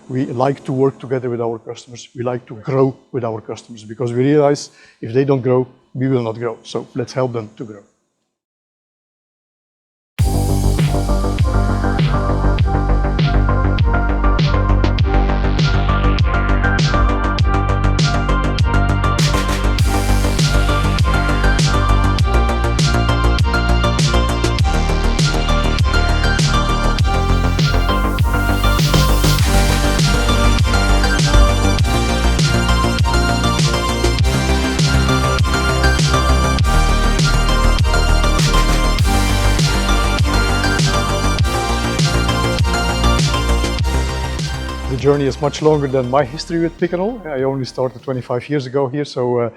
we like to work together with our customers. We like to grow with our customers because we realize if they don't grow, we will not grow. So let's help them to grow. The journey is much longer than my history with Picanol. I only started 25 years ago here, so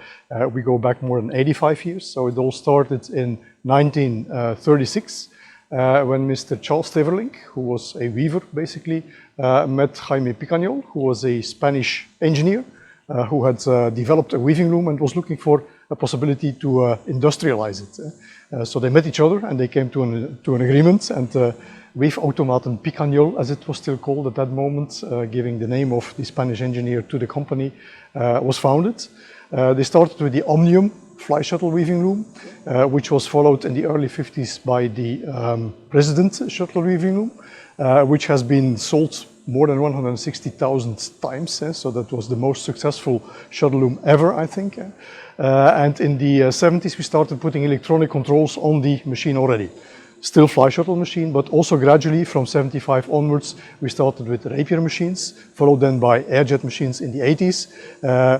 we go back more than 85 years. So it all started in 1936 when Mr. Charles Teverlink, who was a weaver basically, met Jaime Picanol, who was a Spanish engineer who had developed a weaving loom and was looking for a possibility to industrialize it. So they met each other and they came to an agreement, and Weefautomaten Picanol, as it was still called at that moment, giving the name of the Spanish engineer to the company, was founded. They started with the Omnium fly shuttle weaving loom, which was followed in the early 50s by the President shuttle weaving loom, which has been sold more than 160,000 times. So that was the most successful shuttle loom ever, I think. And in the 70s, we started putting electronic controls on the machine already. Still fly shuttle machine, but also gradually from 75 onwards, we started with Ieper machines, followed then by airjet machines in the 80s,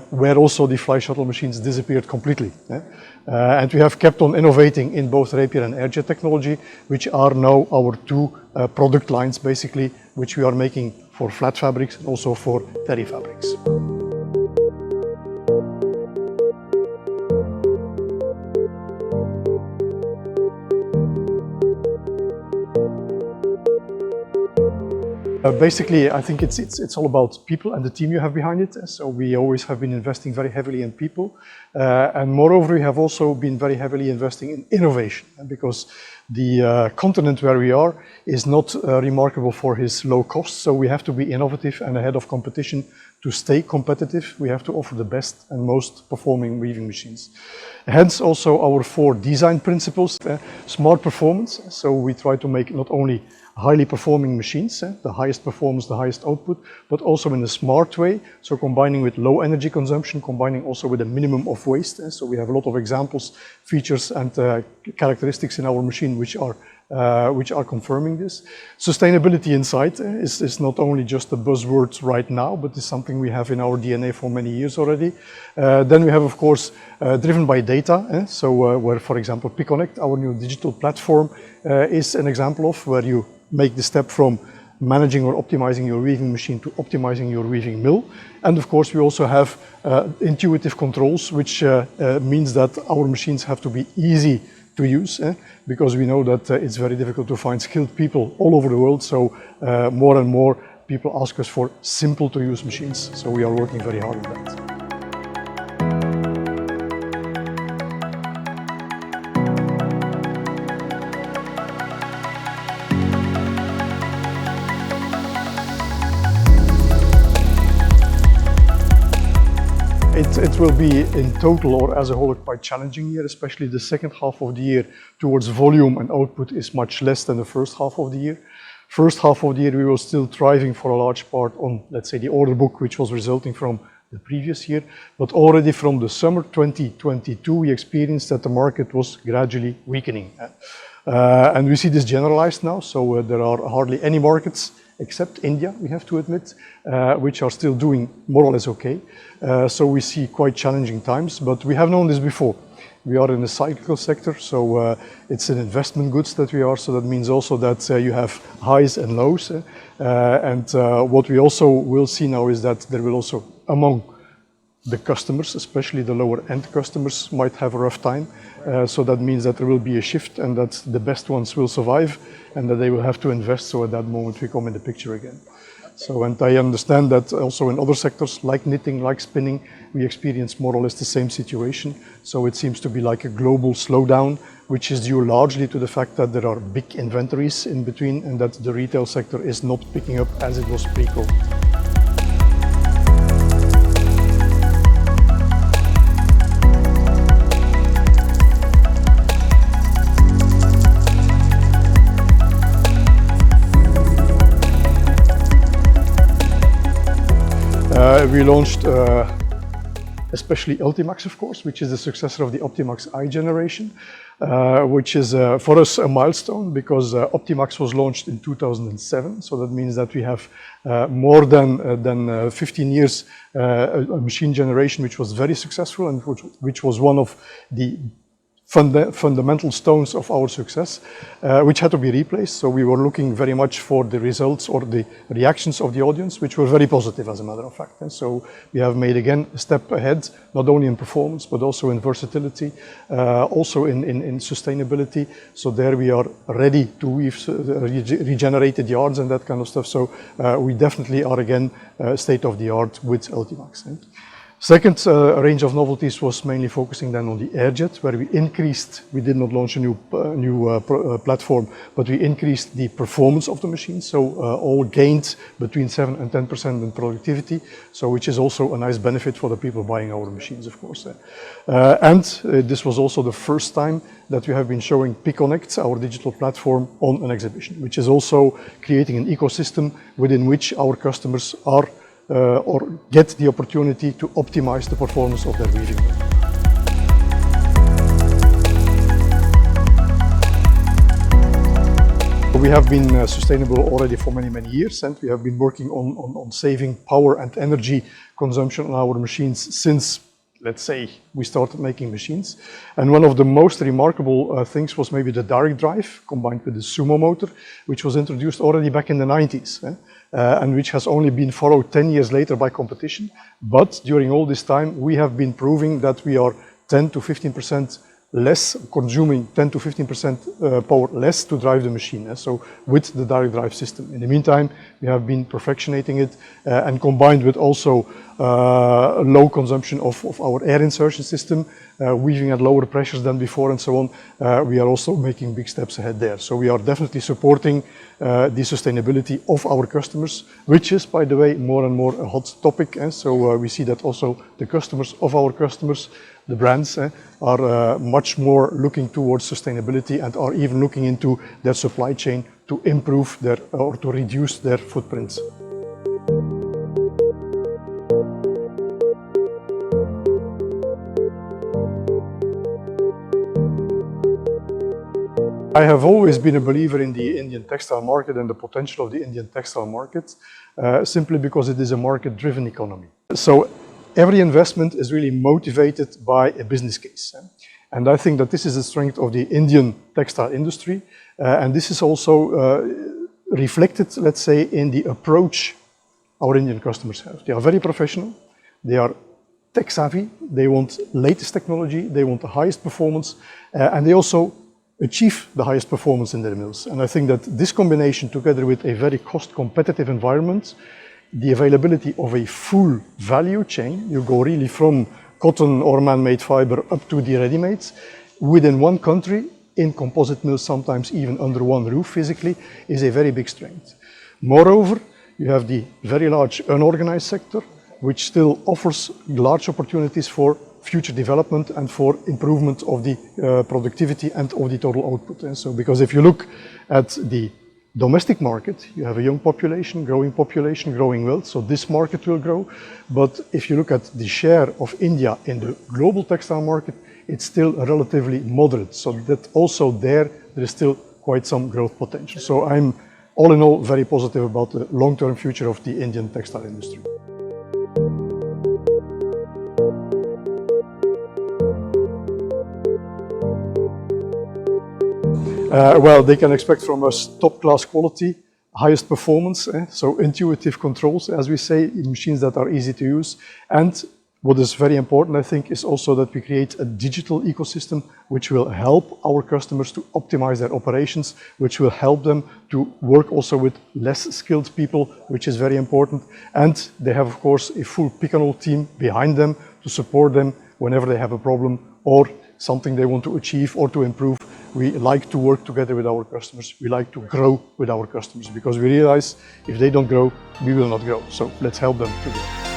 where also the fly shuttle machines disappeared completely. And we have kept on innovating in both Ieper and airjet technology, which are now our two product lines, basically, which we are making for flat fabrics and also for terry fabrics. Basically, I think it's all about people and the team you have behind it. So we always have been investing very heavily in people. And moreover, we have also been very heavily investing in innovation, because the continent where we are is not remarkable for his low cost. So we have to be innovative and ahead of competition to stay competitive. We have to offer the best and most performing weaving machines. Hence also our 4 design principles: smart performance. So we try to make not only highly performing machines, the highest performance, the highest output, but also in a smart way. So combining with low energy consumption, combining also with a minimum of waste. So we have a lot of examples, features and characteristics in our machine which are confirming this. Sustainability inside is not only just a buzzword right now, but is something we have in our DNA for many years already. Then we have, of course, driven by data. So where, for example, Piconnect, our new digital platform, is an example of where you make the step from managing or optimizing your weaving machine to optimizing your weaving mill. And of course, we also have intuitive controls, which means that our machines have to be easy to use, because we know that it's very difficult to find skilled people all over the world. So more and more people ask us for simple to use machines. So we are working very hard on that. It will be in total or as a whole a quite challenging year, especially the second half of the year towards volume and output is much less than the first half of the year. First half of the year we were still thriving for a large part on, let's say, the order book, which was resulting from the previous year. But already from the summer 2022 we experienced that the market was gradually weakening. And we see this generalized now, so there are hardly any markets except India, we have to admit, which are still doing more or less okay. So we see quite challenging times, but we have known this before. We are in a cyclical sector, so it's an investment goods that we are, so that means also that you have highs and lows. And what we also will see now is that there will also, among the customers, especially the lower end customers, might have a rough time. So that means that there will be a shift and that the best ones will survive and that they will have to invest. So at that moment we come in the picture again. So, and I understand that also in other sectors like knitting, like spinning, we experience more or less the same situation. So it seems to be like a global slowdown, which is due largely to the fact that there are big inventories in between and that the retail sector is not picking up as it was pre-COVID. we launched especially Ultimax, of course, which is the successor of the Optimax I generation, which is for us a milestone because Optimax was launched in 2007. So that means that we have more than 15 years a machine generation which was very successful and which was one of the fundamental stones of our success, which had to be replaced. So we were looking very much for the results or the reactions of the audience, which were very positive, as a matter of fact. And so we have made again a step ahead, not only in performance, but also in versatility, also in sustainability. So there we are ready to weave regenerated yards and that kind of stuff. So we definitely are again state of the art with Ultimax. Second range of novelties was mainly focusing then on the airjet, where we did not launch a new platform, but we increased the performance of the machine. So all gained between 7 and 10% in productivity, so which is also a nice benefit for the people buying our machines, of course. This was also the first time that we have been showing Piconnect, our digital platform, on an exhibition, which is also creating an ecosystem within which our customers are or get the opportunity to optimize the performance of their weaving. We have been sustainable already for many years, and we have been working on saving power and energy consumption on our machines since, let's say, we started making machines. And one of the most remarkable things was maybe the direct drive combined with the sumo motor, which was introduced already back in the 90s. And which has only been followed 10 years later by competition. But during all this time, we have been proving that we are 10 to 15% less, consuming 10 to 15% power less to drive the machine. So with the direct drive system. In the meantime, we have been perfectionating it and combined with also low consumption of our air insertion system, weaving at lower pressures than before and so on. We are also making big steps ahead there. So we are definitely supporting the sustainability of our customers, which is, by the way, more and more a hot topic. So we see that also the customers of our customers, the brands, are much more looking towards sustainability and are even looking into their supply chain to improve their or to reduce their footprints. I have always been a believer in the Indian textile market and the potential of the Indian textile market, simply because it is a market-driven economy. So every investment is really motivated by a business case. And I think that this is the strength of the Indian textile industry. And this is also reflected, let's say, in the approach our Indian customers have. They are very professional, they are tech savvy, they want latest technology, they want the highest performance, and they also achieve the highest performance in their mills. And I think that this combination, together with a very cost competitive environment, the availability of a full value chain, you go really from cotton or man-made fiber up to the ready-mades, within one country, in composite mills, sometimes even under one roof physically, is a very big strength. Moreover, you have the very large unorganized sector, which still offers large opportunities for future development and for improvement of the productivity and of the total output. And so, because if you look at the domestic market, you have a young population, growing well, so this market will grow. But if you look at the share of India in the global textile market, it's still relatively moderate. So that also there is still quite some growth potential. So I'm all in all very positive about the long-term future of the Indian textile industry. Well, they can expect from us top-class quality, highest performance, so intuitive controls, as we say, in machines that are easy to use. And what is very important, I think, is also that we create a digital ecosystem which will help our customers to optimize their operations, which will help them to work also with less skilled people, which is very important. And they have, of course, a full Picanol team behind them to support them whenever they have a problem or something they want to achieve or to improve. We like to work together with our customers. We like to grow with our customers because we realize if they don't grow, we will not grow. So let's help them to grow.